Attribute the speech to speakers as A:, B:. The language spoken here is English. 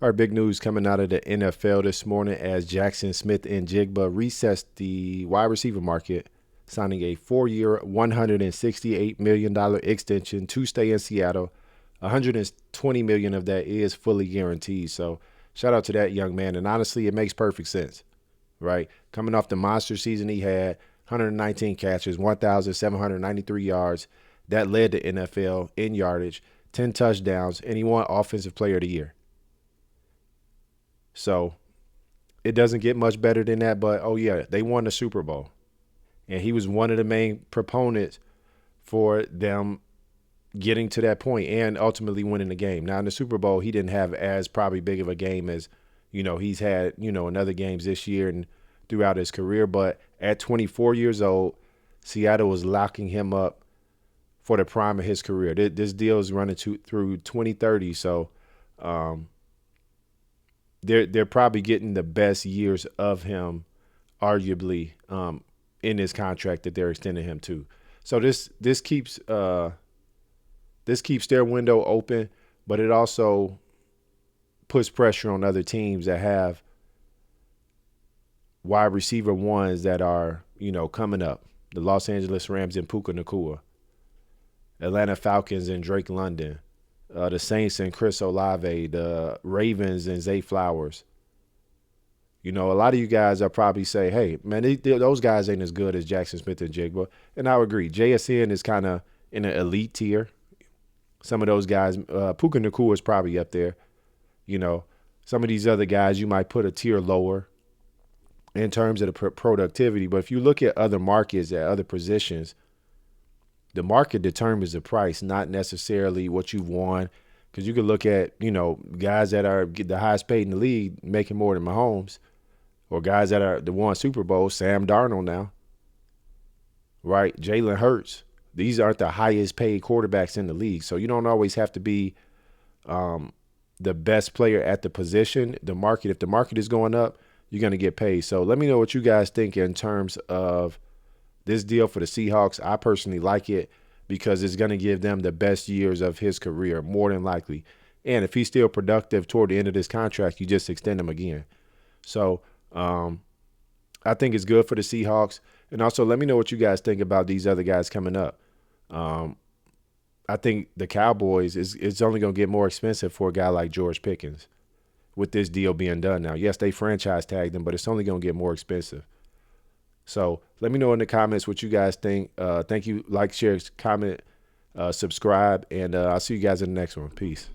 A: Our big news coming out of the NFL this morning as Jaxon Smith-Njigba resets the wide receiver market, signing a 4-year, $168 million extension to stay in Seattle. $120 million of that is fully guaranteed. So shout out to that young man. And honestly, it makes perfect sense, right? Coming off the monster season he had, 119 catches, 1,793 yards. That led the NFL in yardage, 10 touchdowns, and he won Offensive Player of the Year. So it doesn't get much better than that. But, oh, yeah, they won the Super Bowl. And he was one of the main proponents for them getting to that point and ultimately winning the game. Now, in the Super Bowl, he didn't have as probably big of a game as, he's had, in other games this year and throughout his career. But at 24 years old, Seattle was locking him up for the prime of his career. This deal is running through 2030. So, they're probably getting the best years of him, arguably, in this contract that they're extending him to. So this keeps their window open, but it also puts pressure on other teams that have wide receiver ones that are coming up. The Los Angeles Rams and Puka Nacua, Atlanta Falcons and Drake London. The Saints and Chris Olave, the Ravens and Zay Flowers. A lot of you guys are probably say, hey, man, those guys ain't as good as Jaxon Smith-Njigba. And I would agree. JSN is kind of in an elite tier. Some of those guys, Puka Nacua is probably up there. Some of these other guys you might put a tier lower in terms of the productivity. But if you look at other markets at other positions, the market determines the price, not necessarily what you've won. Because you could look at, guys that are the highest paid in the league making more than Mahomes, or guys that are the won Super Bowl, Sam Darnold now, right? Jalen Hurts. These aren't the highest paid quarterbacks in the league. So you don't always have to be the best player at the position. The market, if the market is going up, you're going to get paid. So let me know what you guys think in terms of this deal for the Seahawks. I personally like it because it's going to give them the best years of his career, more than likely. And if he's still productive toward the end of this contract, you just extend him again. So I think it's good for the Seahawks. And also let me know what you guys think about these other guys coming up. I think the Cowboys, it's only going to get more expensive for a guy like George Pickens with this deal being done now. Yes, they franchise tagged him, but it's only going to get more expensive. So let me know in the comments what you guys think. Thank you. Like, share, comment, subscribe, and I'll see you guys in the next one. Peace.